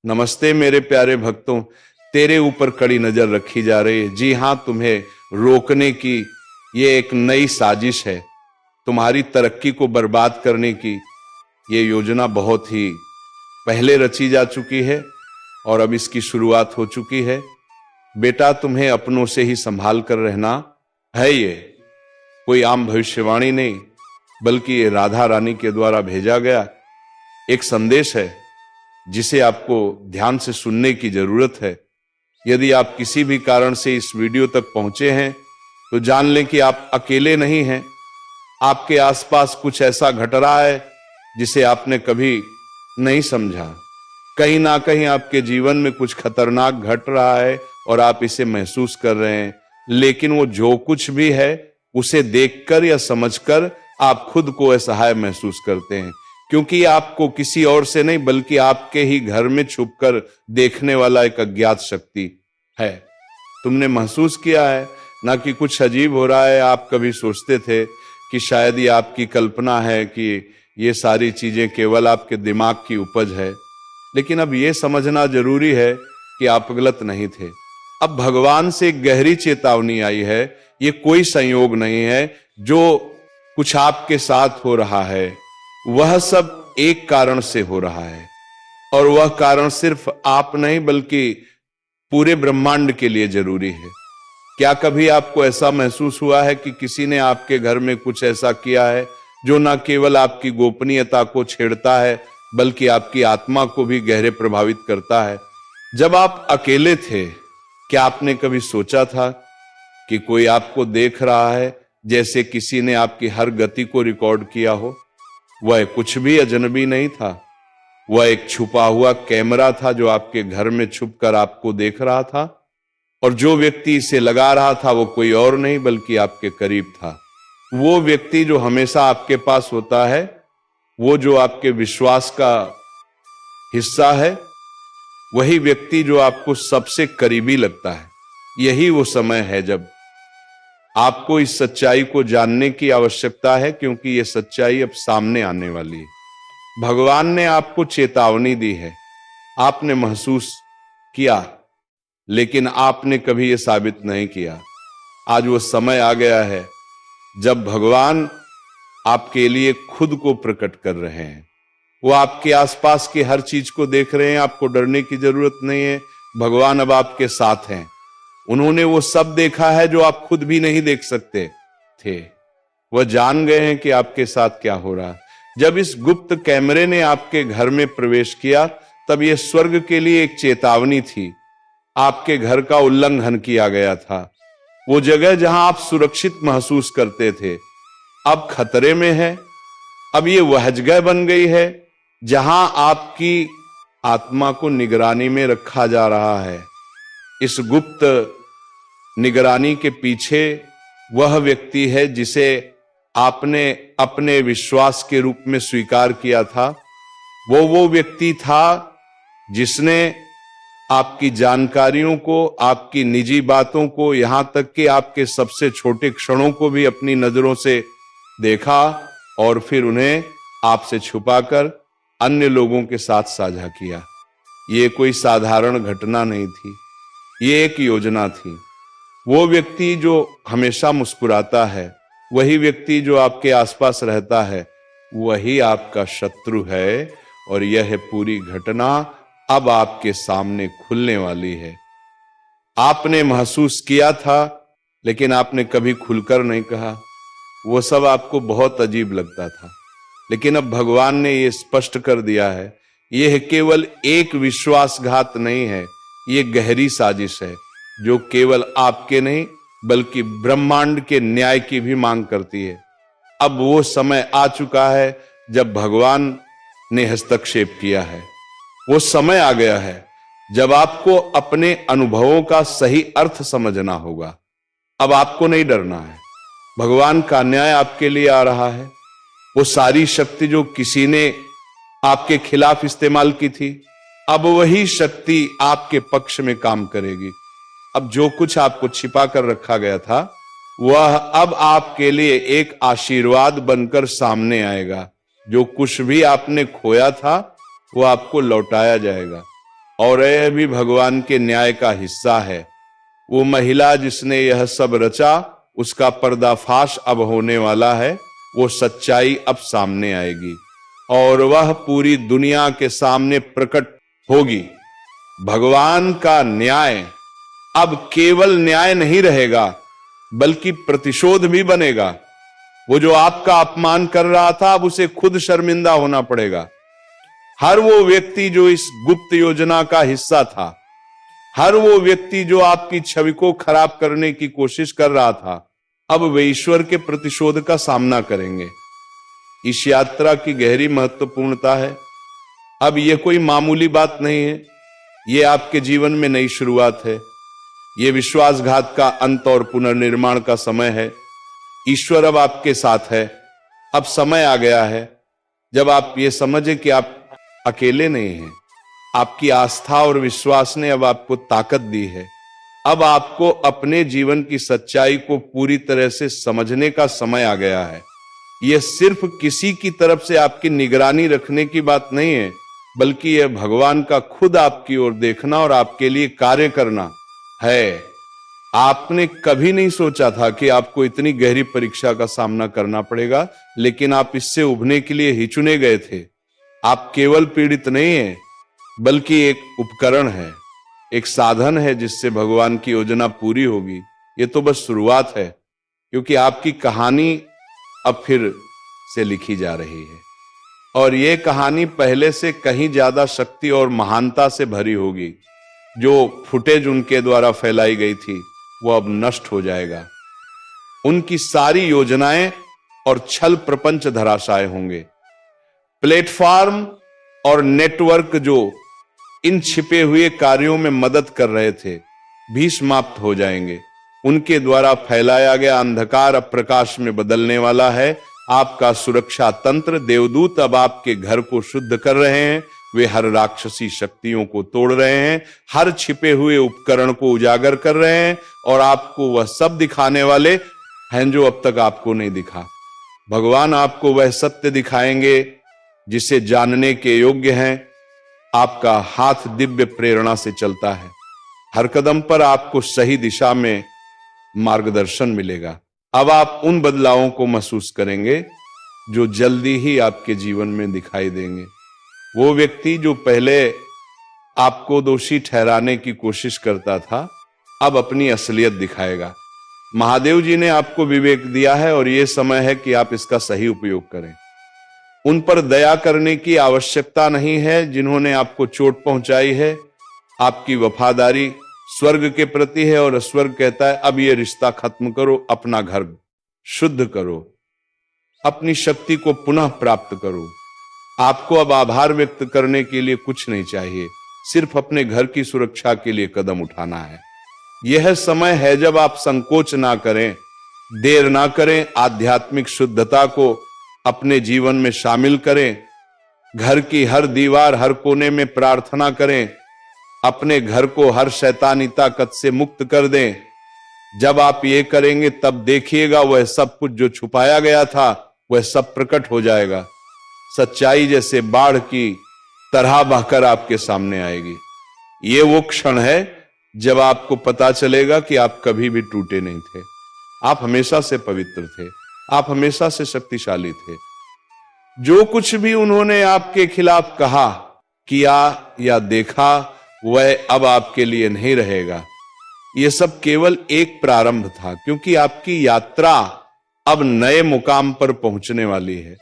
नमस्ते मेरे प्यारे भक्तों, तेरे ऊपर कड़ी नजर रखी जा रही है। जी हां, तुम्हें रोकने की ये एक नई साजिश है। तुम्हारी तरक्की को बर्बाद करने की ये योजना बहुत ही पहले रची जा चुकी है और अब इसकी शुरुआत हो चुकी है। बेटा, तुम्हें अपनों से ही संभाल कर रहना है। ये कोई आम भविष्यवाणी नहीं, बल्कि ये राधा रानी के द्वारा भेजा गया एक संदेश है जिसे आपको ध्यान से सुनने की जरूरत है। यदि आप किसी भी कारण से इस वीडियो तक पहुंचे हैं तो जान लें कि आप अकेले नहीं हैं। आपके आसपास कुछ ऐसा घट रहा है जिसे आपने कभी नहीं समझा। कहीं ना कहीं आपके जीवन में कुछ खतरनाक घट रहा है और आप इसे महसूस कर रहे हैं, लेकिन वो जो कुछ भी है उसे देखकर या समझकर आप खुद को असहाय महसूस करते हैं, क्योंकि आपको किसी और से नहीं बल्कि आपके ही घर में छुपकर देखने वाला एक अज्ञात शक्ति है। तुमने महसूस किया है ना कि कुछ अजीब हो रहा है। आप कभी सोचते थे कि शायद ये आपकी कल्पना है, कि ये सारी चीजें केवल आपके दिमाग की उपज है, लेकिन अब ये समझना जरूरी है कि आप गलत नहीं थे। अब भगवान से एक गहरी चेतावनी आई है। ये कोई संयोग नहीं है। जो कुछ आपके साथ हो रहा है वह सब एक कारण से हो रहा है, और वह कारण सिर्फ आप नहीं बल्कि पूरे ब्रह्मांड के लिए जरूरी है। क्या कभी आपको ऐसा महसूस हुआ है कि किसी ने आपके घर में कुछ ऐसा किया है जो न केवल आपकी गोपनीयता को छेड़ता है बल्कि आपकी आत्मा को भी गहरे प्रभावित करता है? जब आप अकेले थे, क्या आपने कभी सोचा था कि कोई आपको देख रहा है, जैसे किसी ने आपकी हर गति को रिकॉर्ड किया हो? वह कुछ भी अजनबी नहीं था, वह एक छुपा हुआ कैमरा था जो आपके घर में छुपकर आपको देख रहा था, और जो व्यक्ति इसे लगा रहा था वो कोई और नहीं बल्कि आपके करीब था। वो व्यक्ति जो हमेशा आपके पास होता है, वो जो आपके विश्वास का हिस्सा है, वही व्यक्ति जो आपको सबसे करीबी लगता है। यही वो समय है जब आपको इस सच्चाई को जानने की आवश्यकता है, क्योंकि ये सच्चाई अब सामने आने वाली है। भगवान ने आपको चेतावनी दी है, आपने महसूस किया, लेकिन आपने कभी ये साबित नहीं किया। आज वो समय आ गया है जब भगवान आपके लिए खुद को प्रकट कर रहे हैं। वो आपके आसपास की हर चीज को देख रहे हैं। आपको डरने की जरूरत नहीं है। भगवान अब आपके साथ हैं। उन्होंने वो सब देखा है जो आप खुद भी नहीं देख सकते थे। वह जान गए हैं कि आपके साथ क्या हो रहा है। जब इस गुप्त कैमरे ने आपके घर में प्रवेश किया, तब यह स्वर्ग के लिए एक चेतावनी थी। आपके घर का उल्लंघन किया गया था। वो जगह जहां आप सुरक्षित महसूस करते थे अब खतरे में है। अब ये वह जगह बन गई है जहां आपकी आत्मा को निगरानी में रखा जा रहा है। इस गुप्त निगरानी के पीछे वह व्यक्ति है जिसे आपने अपने विश्वास के रूप में स्वीकार किया था। वो व्यक्ति था जिसने आपकी जानकारियों को, आपकी निजी बातों को, यहां तक कि आपके सबसे छोटे क्षणों को भी अपनी नजरों से देखा और फिर उन्हें आपसे छुपाकर अन्य लोगों के साथ साझा किया। ये कोई साधारण घटना नहीं थी, ये एक योजना थी। वो व्यक्ति जो हमेशा मुस्कुराता है, वही व्यक्ति जो आपके आसपास रहता है, वही आपका शत्रु है, और यह पूरी घटना अब आपके सामने खुलने वाली है। आपने महसूस किया था, लेकिन आपने कभी खुलकर नहीं कहा। वो सब आपको बहुत अजीब लगता था, लेकिन अब भगवान ने यह स्पष्ट कर दिया है, यह केवल एक विश्वासघात नहीं है, ये गहरी साजिश है जो केवल आपके नहीं बल्कि ब्रह्मांड के न्याय की भी मांग करती है। अब वो समय आ चुका है जब भगवान ने हस्तक्षेप किया है। वो समय आ गया है जब आपको अपने अनुभवों का सही अर्थ समझना होगा। अब आपको नहीं डरना है। भगवान का न्याय आपके लिए आ रहा है। वो सारी शक्ति जो किसी ने आपके खिलाफ इस्तेमाल की थी, अब वही शक्ति आपके पक्ष में काम करेगी। अब जो कुछ आपको छिपा कर रखा गया था, वह अब आपके लिए एक आशीर्वाद बनकर सामने आएगा। जो कुछ भी आपने खोया था, वो आपको लौटाया जाएगा। और यह भी भगवान के न्याय का हिस्सा है। वो महिला जिसने यह सब रचा, उसका पर्दाफाश अब होने वाला है। वो सच्चाई अब सामने आएगी और वह पूरी दुनिया के सामने प्रकट होगी। भगवान का न्याय अब केवल न्याय नहीं रहेगा, बल्कि प्रतिशोध भी बनेगा। वो जो आपका अपमान कर रहा था, अब उसे खुद शर्मिंदा होना पड़ेगा। हर वो व्यक्ति जो इस गुप्त योजना का हिस्सा था, हर वो व्यक्ति जो आपकी छवि को खराब करने की कोशिश कर रहा था, अब वे ईश्वर के प्रतिशोध का सामना करेंगे। इस यात्रा की गहरी महत्वपूर्णता है। अब यह कोई मामूली बात नहीं है, यह आपके जीवन में नई शुरुआत है। यह विश्वासघात का अंत और पुनर्निर्माण का समय है। ईश्वर अब आपके साथ है। अब समय आ गया है जब आप ये समझें कि आप अकेले नहीं हैं। आपकी आस्था और विश्वास ने अब आपको ताकत दी है। अब आपको अपने जीवन की सच्चाई को पूरी तरह से समझने का समय आ गया है। यह सिर्फ किसी की तरफ से आपकी निगरानी रखने की बात नहीं है, बल्कि यह भगवान का खुद आपकी ओर देखना और आपके लिए कार्य करना है। आपने कभी नहीं सोचा था कि आपको इतनी गहरी परीक्षा का सामना करना पड़ेगा, लेकिन आप इससे उभरने के लिए ही चुने गए थे। आप केवल पीड़ित नहीं हैं, बल्कि एक उपकरण है, एक साधन है जिससे भगवान की योजना पूरी होगी। ये तो बस शुरुआत है, क्योंकि आपकी कहानी अब फिर से लिखी जा रही है और ये कहानी पहले से कहीं ज्यादा शक्ति और महानता से भरी होगी। जो फुटेज उनके द्वारा फैलाई गई थी वो अब नष्ट हो जाएगा। उनकी सारी योजनाएं और छल प्रपंच धराशाय होंगे। प्लेटफॉर्म और नेटवर्क जो इन छिपे हुए कार्यों में मदद कर रहे थे भी समाप्त हो जाएंगे। उनके द्वारा फैलाया गया अंधकार अब प्रकाश में बदलने वाला है। आपका सुरक्षा तंत्र देवदूत अब आपके घर को शुद्ध कर रहे हैं। वे हर राक्षसी शक्तियों को तोड़ रहे हैं, हर छिपे हुए उपकरण को उजागर कर रहे हैं और आपको वह सब दिखाने वाले हैं जो अब तक आपको नहीं दिखा। भगवान आपको वह सत्य दिखाएंगे जिसे जानने के योग्य हैं। आपका हाथ दिव्य प्रेरणा से चलता है। हर कदम पर आपको सही दिशा में मार्गदर्शन मिलेगा। अब आप उन बदलावों को महसूस करेंगे जो जल्दी ही आपके जीवन में दिखाई देंगे। वो व्यक्ति जो पहले आपको दोषी ठहराने की कोशिश करता था, अब अपनी असलियत दिखाएगा। महादेव जी ने आपको विवेक दिया है और यह समय है कि आप इसका सही उपयोग करें। उन पर दया करने की आवश्यकता नहीं है जिन्होंने आपको चोट पहुंचाई है। आपकी वफादारी स्वर्ग के प्रति है और स्वर्ग कहता है अब यह रिश्ता खत्म करो, अपना घर शुद्ध करो, अपनी शक्ति को पुनः प्राप्त करो। आपको अब आभार व्यक्त करने के लिए कुछ नहीं चाहिए, सिर्फ अपने घर की सुरक्षा के लिए कदम उठाना है। यह समय है जब आप संकोच ना करें, देर ना करें, आध्यात्मिक शुद्धता को अपने जीवन में शामिल करें। घर की हर दीवार, हर कोने में प्रार्थना करें। अपने घर को हर शैतानी ताकत से मुक्त कर दें। जब आप ये करेंगे तब देखिएगा वह सब कुछ जो छुपाया गया था वह सब प्रकट हो जाएगा। सच्चाई जैसे बाढ़ की तरह बहकर आपके सामने आएगी। ये वो क्षण है जब आपको पता चलेगा कि आप कभी भी टूटे नहीं थे। आप हमेशा से पवित्र थे, आप हमेशा से शक्तिशाली थे। जो कुछ भी उन्होंने आपके खिलाफ कहा, किया या देखा, वह अब आपके लिए नहीं रहेगा। यह सब केवल एक प्रारंभ था, क्योंकि आपकी यात्रा अब नए मुकाम पर पहुंचने वाली है।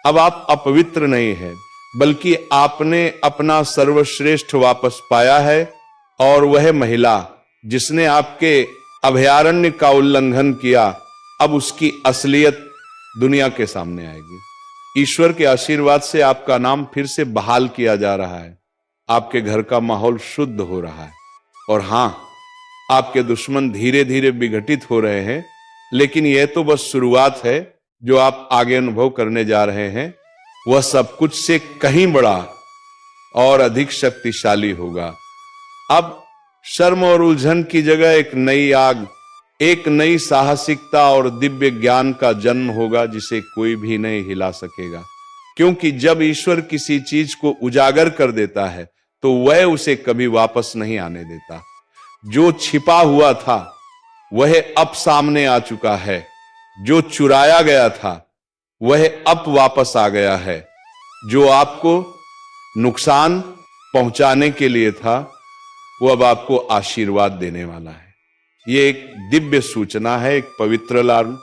अब आप अपवित्र नहीं हैं, बल्कि आपने अपना सर्वश्रेष्ठ वापस पाया है। और वह महिला जिसने आपके अभयारण्य का उल्लंघन किया, अब उसकी असलियत दुनिया के सामने आएगी। ईश्वर के आशीर्वाद से आपका नाम फिर से बहाल किया जा रहा है। आपके घर का माहौल शुद्ध हो रहा है। और हां, आपके दुश्मन धीरे धीरे विघटित हो रहे हैं, लेकिन यह तो बस शुरुआत है। जो आप आगे अनुभव करने जा रहे हैं वह सब कुछ से कहीं बड़ा और अधिक शक्तिशाली होगा। अब शर्म और उलझन की जगह एक नई आग, एक नई साहसिकता और दिव्य ज्ञान का जन्म होगा जिसे कोई भी नहीं हिला सकेगा। क्योंकि जब ईश्वर किसी चीज को उजागर कर देता है तो वह उसे कभी वापस नहीं आने देता। जो छिपा हुआ था वह अब सामने आ चुका है, जो चुराया गया था वह अब वापस आ गया है, जो आपको नुकसान पहुंचाने के लिए था वो अब आपको आशीर्वाद देने वाला है। ये एक दिव्य सूचना है, एक पवित्र अलार्म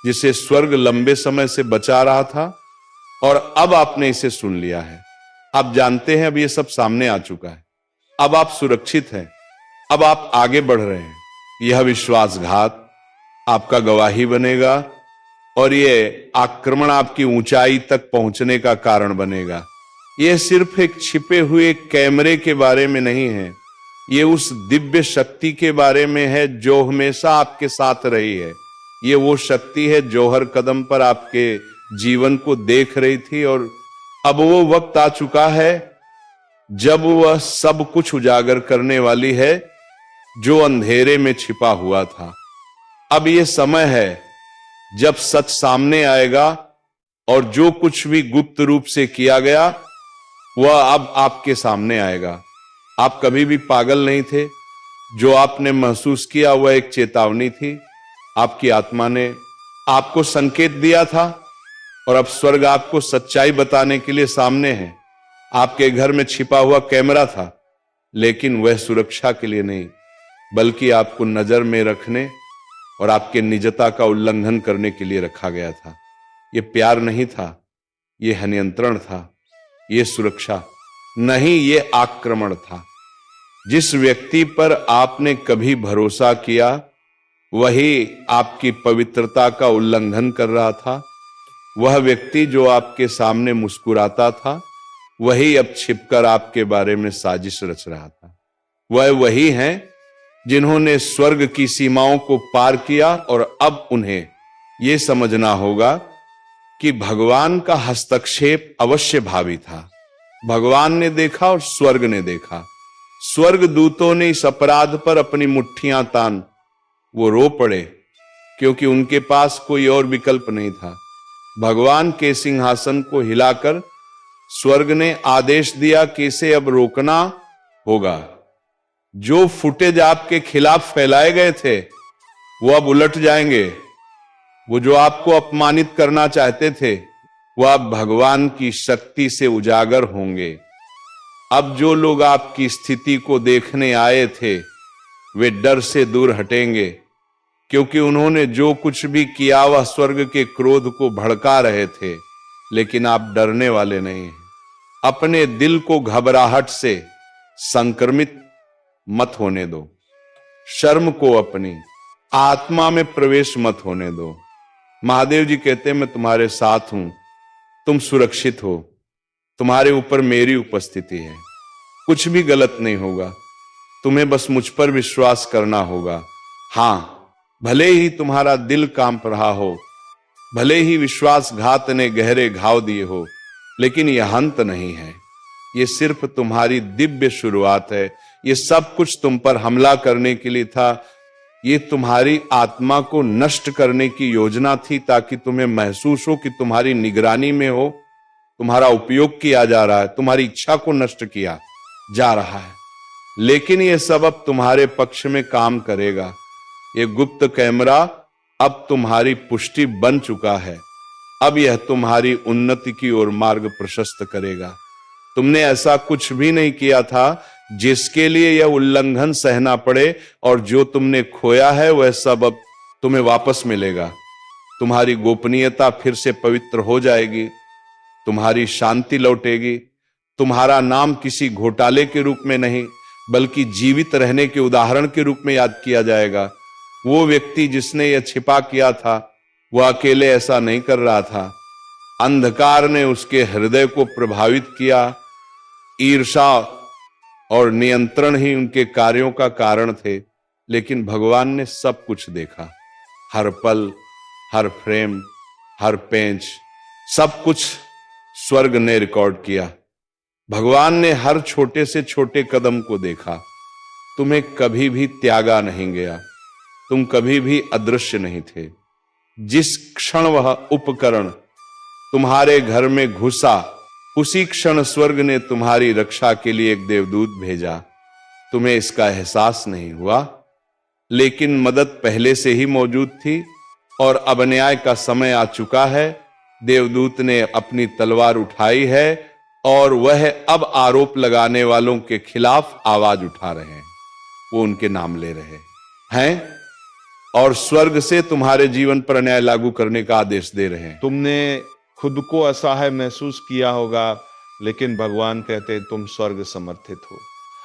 जिसे स्वर्ग लंबे समय से बचा रहा था और अब आपने इसे सुन लिया है। आप जानते हैं अब ये सब सामने आ चुका है, अब आप सुरक्षित हैं, अब आप आगे बढ़ रहे हैं। यह विश्वासघात आपका गवाही बनेगा और ये आक्रमण आपकी ऊंचाई तक पहुंचने का कारण बनेगा। यह सिर्फ एक छिपे हुए कैमरे के बारे में नहीं है, ये उस दिव्य शक्ति के बारे में है जो हमेशा आपके साथ रही है। ये वो शक्ति है जो हर कदम पर आपके जीवन को देख रही थी और अब वो वक्त आ चुका है जब वह सब कुछ उजागर करने वाली है जो अंधेरे में छिपा हुआ था। अब ये समय है जब सच सामने आएगा और जो कुछ भी गुप्त रूप से किया गया वह अब आपके सामने आएगा। आप कभी भी पागल नहीं थे, जो आपने महसूस किया वह एक चेतावनी थी। आपकी आत्मा ने आपको संकेत दिया था और अब स्वर्ग आपको सच्चाई बताने के लिए सामने है। आपके घर में छिपा हुआ कैमरा था, लेकिन वह सुरक्षा के लिए नहीं बल्कि आपको नजर में रखने और आपके निजता का उल्लंघन करने के लिए रखा गया था। यह प्यार नहीं था, यह नियंत्रण था, यह सुरक्षा नहीं, यह आक्रमण था। जिस व्यक्ति पर आपने कभी भरोसा किया वही आपकी पवित्रता का उल्लंघन कर रहा था। वह व्यक्ति जो आपके सामने मुस्कुराता था वही अब छिपकर आपके बारे में साजिश रच रहा था। वह वही हैं जिन्होंने स्वर्ग की सीमाओं को पार किया और अब उन्हें यह समझना होगा कि भगवान का हस्तक्षेप अवश्य भावी था। भगवान ने देखा और स्वर्ग ने देखा। स्वर्ग दूतों ने इस अपराध पर अपनी मुट्ठियां तान वो रो पड़े क्योंकि उनके पास कोई और विकल्प नहीं था। भगवान के सिंहासन को हिलाकर स्वर्ग ने आदेश दिया कि इसे अब रोकना होगा। जो फुटेज आपके खिलाफ फैलाए गए थे वो अब उलट जाएंगे। वो जो आपको अपमानित करना चाहते थे वह अब भगवान की शक्ति से उजागर होंगे। अब जो लोग आपकी स्थिति को देखने आए थे वे डर से दूर हटेंगे क्योंकि उन्होंने जो कुछ भी किया वह स्वर्ग के क्रोध को भड़का रहे थे। लेकिन आप डरने वाले नहीं हैं। अपने दिल को घबराहट से संक्रमित मत होने दो। शर्म को अपनी आत्मा में प्रवेश मत होने दो। महादेव जी कहते हैं मैं तुम्हारे साथ हूं, तुम सुरक्षित हो, तुम्हारे ऊपर मेरी उपस्थिति है, कुछ भी गलत नहीं होगा, तुम्हें बस मुझ पर विश्वास करना होगा। हां, भले ही तुम्हारा दिल कांप रहा हो, भले ही विश्वासघात ने गहरे घाव दिए हो, लेकिन यह अंत नहीं है, यह सिर्फ तुम्हारी दिव्य शुरुआत है। यह सब कुछ तुम पर हमला करने के लिए था। ये तुम्हारी आत्मा को नष्ट करने की योजना थी ताकि तुम्हें महसूस हो कि तुम्हारी निगरानी में हो, तुम्हारा उपयोग किया जा रहा है, तुम्हारी इच्छा को नष्ट किया जा रहा है। लेकिन यह सब अब तुम्हारे पक्ष में काम करेगा। ये गुप्त कैमरा अब तुम्हारी पुष्टि बन चुका है। अब यह तुम्हारी उन्नति की ओर मार्ग प्रशस्त करेगा। तुमने ऐसा कुछ भी नहीं किया था जिसके लिए यह उल्लंघन सहना पड़े, और जो तुमने खोया है वह सब अब तुम्हें वापस मिलेगा। तुम्हारी गोपनीयता फिर से पवित्र हो जाएगी, तुम्हारी शांति लौटेगी। तुम्हारा नाम किसी घोटाले के रूप में नहीं बल्कि जीवित रहने के उदाहरण के रूप में याद किया जाएगा। वो व्यक्ति जिसने यह छिपा किया था वह अकेले ऐसा नहीं कर रहा था। अंधकार ने उसके हृदय को प्रभावित किया। ईर्षा और नियंत्रण ही उनके कार्यों का कारण थे, लेकिन भगवान ने सब कुछ देखा। हर पल, हर फ्रेम, हर पेंच, सब कुछ स्वर्ग ने रिकॉर्ड किया। भगवान ने हर छोटे से छोटे कदम को देखा। तुम्हें कभी भी त्यागा नहीं गया, तुम कभी भी अदृश्य नहीं थे। जिस क्षण वह उपकरण तुम्हारे घर में घुसा उसी क्षण स्वर्ग ने तुम्हारी रक्षा के लिए एक देवदूत भेजा। तुम्हें इसका एहसास नहीं हुआ, लेकिन मदद पहले से ही मौजूद थी और अब न्याय का समय आ चुका है। देवदूत ने अपनी तलवार उठाई है और वह अब आरोप लगाने वालों के खिलाफ आवाज उठा रहे हैं। वो उनके नाम ले रहे हैं और स्वर्ग से तुम्हारे जीवन पर न्याय लागू करने का आदेश दे रहे हैं। तुमने खुद को असहाय महसूस किया होगा, लेकिन भगवान कहते हैं तुम स्वर्ग समर्थित हो।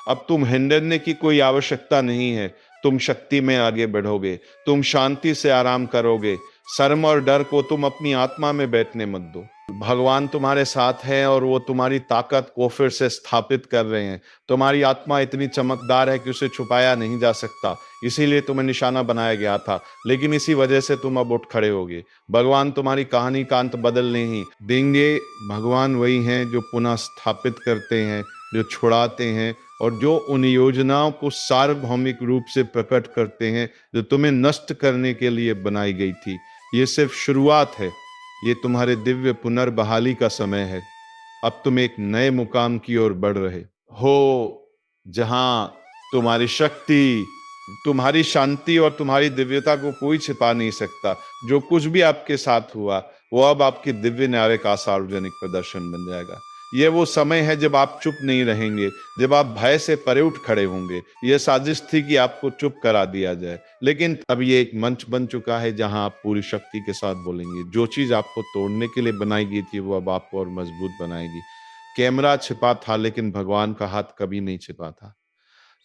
अब तुम हिंडने की कोई आवश्यकता नहीं है। तुम शक्ति में आगे बढ़ोगे, तुम शांति से आराम करोगे। शर्म और डर को तुम अपनी आत्मा में बैठने मत दो। भगवान तुम्हारे साथ है और वो तुम्हारी ताकत को फिर से स्थापित कर रहे हैं। तुम्हारी आत्मा इतनी चमकदार है कि उसे छुपाया नहीं जा सकता, इसीलिए तुम्हें निशाना बनाया गया था, लेकिन इसी वजह से तुम अब उठ खड़े होगे। भगवान तुम्हारी कहानी का अंत बदलने ही देंगे। भगवान वही हैं जो पुनः स्थापित करते हैं, जो छुड़ाते हैं और जो उन योजनाओं को सार्वभौमिक रूप से प्रकट करते हैं जो तुम्हें नष्ट करने के लिए बनाई गई थी। ये सिर्फ शुरुआत है, ये तुम्हारे दिव्य पुनर्बहाली का समय है। अब तुम एक नए मुकाम की ओर बढ़ रहे हो, जहां तुम्हारी शक्ति, तुम्हारी शांति और तुम्हारी दिव्यता को कोई छिपा नहीं सकता। जो कुछ भी आपके साथ हुआ वो अब आपकी दिव्य न्याय का सार्वजनिक प्रदर्शन बन जाएगा। ये वो समय है जब आप चुप नहीं रहेंगे, जब आप भय से परे उठ खड़े होंगे। यह साजिश थी कि आपको चुप करा दिया जाए, लेकिन अब ये एक मंच बन चुका है जहां आप पूरी शक्ति के साथ बोलेंगे। जो चीज आपको तोड़ने के लिए बनाई गई थी वो अब आपको और मजबूत बनाएगी। कैमरा छिपा था, लेकिन भगवान का हाथ कभी नहीं छिपा था।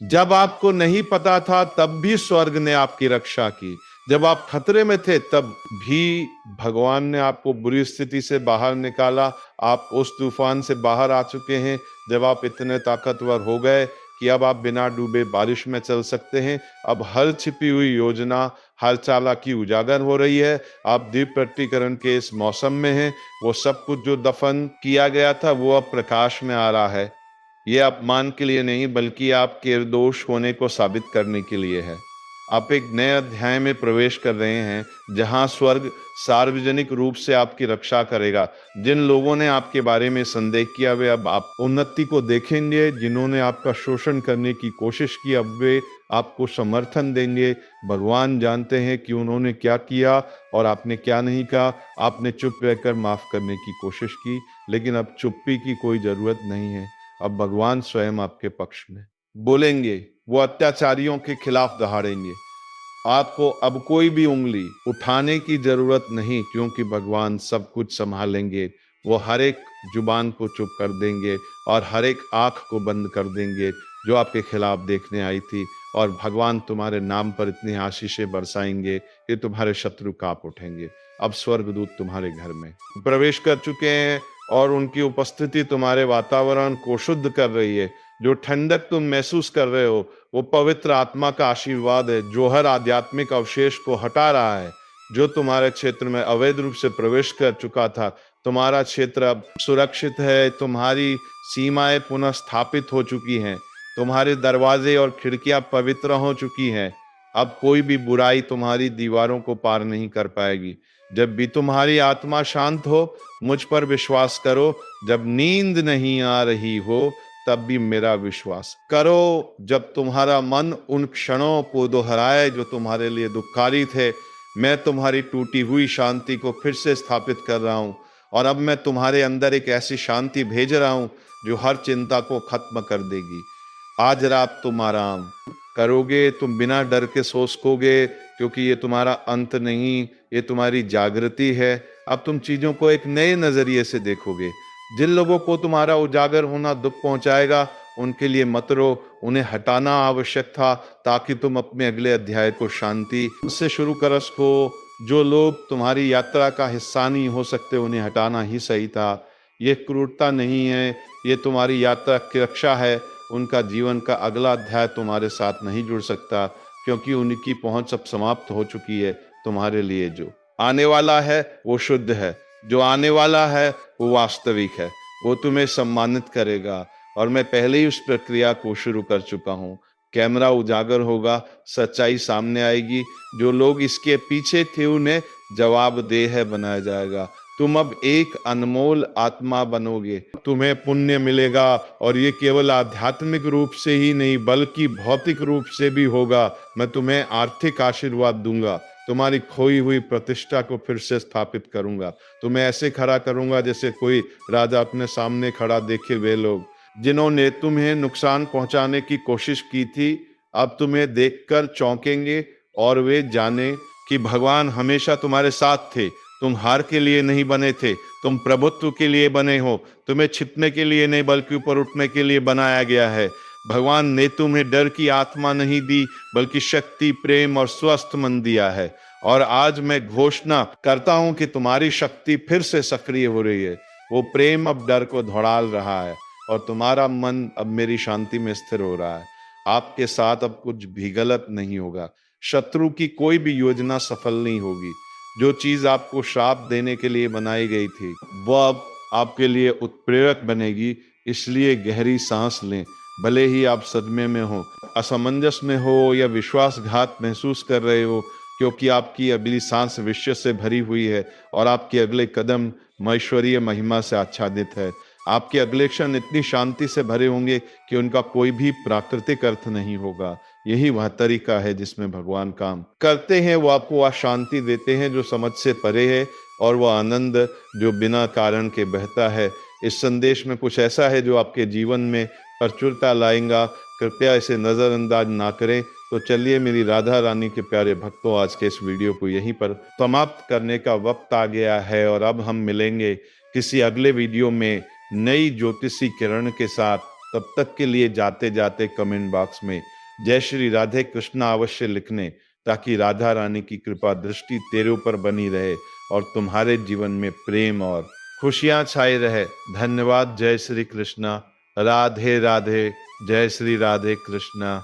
जब आपको नहीं पता था तब भी स्वर्ग ने आपकी रक्षा की। जब आप खतरे में थे तब भी भगवान ने आपको बुरी स्थिति से बाहर निकाला। आप उस तूफान से बाहर आ चुके हैं जब आप इतने ताकतवर हो गए कि अब आप बिना डूबे बारिश में चल सकते हैं। अब हर छिपी हुई योजना, हर चालाकी उजागर हो रही है। आप दीप प्रकटीकरण के इस मौसम में हैं। वो सब कुछ जो दफन किया गया था वो अब प्रकाश में आ रहा है। ये अपमान के लिए नहीं, बल्कि आपके निर्दोष होने को साबित करने के लिए है। आप एक नए अध्याय में प्रवेश कर रहे हैं जहां स्वर्ग सार्वजनिक रूप से आपकी रक्षा करेगा। जिन लोगों ने आपके बारे में संदेह किया वे अब आप उन्नति को देखेंगे। जिन्होंने आपका शोषण करने की कोशिश की अब वे आपको समर्थन देंगे। भगवान जानते हैं कि उन्होंने क्या किया और आपने क्या नहीं कहा। आपने चुप रहकर माफ करने की कोशिश की, लेकिन अब चुप्पी की कोई जरूरत नहीं है। अब भगवान स्वयं आपके पक्ष में बोलेंगे। वो अत्याचारियों के खिलाफ दहाड़ेंगे। आपको अब कोई भी उंगली उठाने की जरूरत नहीं, क्योंकि भगवान सब कुछ संभालेंगे। वो हर एक जुबान को चुप कर देंगे और हर एक आंख को बंद कर देंगे जो आपके खिलाफ देखने आई थी। और भगवान तुम्हारे नाम पर इतनी आशीषें बरसाएंगे कि तुम्हारे शत्रु कांप उठेंगे। अब स्वर्गदूत तुम्हारे घर में प्रवेश कर चुके हैं और उनकी उपस्थिति तुम्हारे वातावरण को शुद्ध कर रही है। जो ठंडक तुम महसूस कर रहे हो वो पवित्र आत्मा का आशीर्वाद है जो हर आध्यात्मिक अवशेष को हटा रहा है जो तुम्हारे क्षेत्र में अवैध रूप से प्रवेश कर चुका था। तुम्हारा क्षेत्र अब सुरक्षित है। तुम्हारी सीमाएं पुनः स्थापित हो चुकी हैं। तुम्हारे दरवाजे और खिड़कियां पवित्र हो चुकी हैं। अब कोई भी बुराई तुम्हारी दीवारों को पार नहीं कर पाएगी। जब भी तुम्हारी आत्मा शांत हो, मुझ पर विश्वास करो। जब नींद नहीं आ रही हो तब भी मेरा विश्वास करो। जब तुम्हारा मन उन क्षणों को दोहराए जो तुम्हारे लिए दुखकारी थे, मैं तुम्हारी टूटी हुई शांति को फिर से स्थापित कर रहा हूं। और अब मैं तुम्हारे अंदर एक ऐसी शांति भेज रहा हूं जो हर चिंता को खत्म कर देगी। आज रात तुम आराम करोगे, तुम बिना डर के सो सकोगे, क्योंकि ये तुम्हारा अंत नहीं, ये तुम्हारी जागृति है। अब तुम चीजों को एक नए नजरिए से देखोगे। जिन लोगों को तुम्हारा उजागर होना दुख पहुंचाएगा उनके लिए मत रो। उन्हें हटाना आवश्यक था ताकि तुम अपने अगले अध्याय को शांति से शुरू कर सको। जो लोग तुम्हारी यात्रा का हिस्सा नहीं हो सकते उन्हें हटाना ही सही था। ये क्रूरता नहीं है, ये तुम्हारी यात्रा की रक्षा है। उनका जीवन का अगला अध्याय तुम्हारे साथ नहीं जुड़ सकता, क्योंकि उनकी पहुंच अब समाप्त हो चुकी है। तुम्हारे लिए जो आने वाला है वो शुद्ध है, जो आने वाला है वो वास्तविक है। वो तुम्हें सम्मानित करेगा और मैं पहले ही उस प्रक्रिया को शुरू कर चुका हूँ। कैमरा उजागर होगा, सच्चाई सामने आएगी। जो लोग इसके पीछे थे उन्हें जवाबदेह बनाया जाएगा। तुम अब एक अनमोल आत्मा बनोगे, तुम्हें पुण्य मिलेगा और ये केवल आध्यात्मिक रूप से ही नहीं बल्कि भौतिक रूप से भी होगा। मैं तुम्हें आर्थिक आशीर्वाद दूंगा, तुम्हारी खोई हुई प्रतिष्ठा को फिर से स्थापित करूंगा, तुम्हें ऐसे खड़ा करूंगा जैसे कोई राजा अपने सामने खड़ा देखे वे लोग जिन्होंने तुम्हें नुकसान पहुंचाने की कोशिश की थी, अब तुम्हें देखकर चौंकेंगे और वे जाने कि भगवान हमेशा तुम्हारे साथ थे। तुम हार के लिए नहीं बने थे, तुम प्रभुत्व के लिए बने हो। तुम्हें छिपने के लिए नहीं बल्कि ऊपर उठने के लिए बनाया गया है। भगवान ने तुम्हें डर की आत्मा नहीं दी बल्कि शक्ति, प्रेम और स्वस्थ मन दिया है। और आज मैं घोषणा करता हूं कि तुम्हारी शक्ति फिर से सक्रिय हो रही है। वो प्रेम अब डर को दौड़ाल रहा है और तुम्हारा मन अब मेरी शांति में स्थिर हो रहा है। आपके साथ अब कुछ भी गलत नहीं होगा। शत्रु की कोई भी योजना सफल नहीं होगी। जो चीज आपको श्राप देने के लिए बनाई गई थी वो अब आपके लिए उत्प्रेरक बनेगी। इसलिए गहरी सांस लें। भले ही आप सदमे में हो, असमंजस में हो या विश्वासघात महसूस कर रहे हो, क्योंकि आपकी अगली सांस विश्व से भरी हुई है और आपके अगले कदम ईश्वरीय महिमा से आच्छादित है। आपके अगले क्षण इतनी शांति से भरे होंगे कि उनका कोई भी प्राकृतिक अर्थ नहीं होगा। यही वह तरीका है जिसमें भगवान काम करते हैं। वो आपको वह शांति देते हैं जो समझ से परे है और वह आनंद जो बिना कारण के बहता है। इस संदेश में कुछ ऐसा है जो आपके जीवन में प्रचुरता लाएगा। कृपया इसे नज़रअंदाज ना करें। तो चलिए मेरी राधा रानी के प्यारे भक्तों, आज के इस वीडियो को यहीं पर समाप्त करने का वक्त आ गया है और अब हम मिलेंगे किसी अगले वीडियो में नई ज्योतिषी किरण के साथ। तब तक के लिए जाते जाते कमेंट बॉक्स में जय श्री राधे कृष्णा अवश्य लिखने, ताकि राधा रानी की कृपा दृष्टि तेरे ऊपर बनी रहे और तुम्हारे जीवन में प्रेम और खुशियां छाई रहे। धन्यवाद। जय श्री कृष्णा। राधे राधे। जय श्री राधे कृष्णा।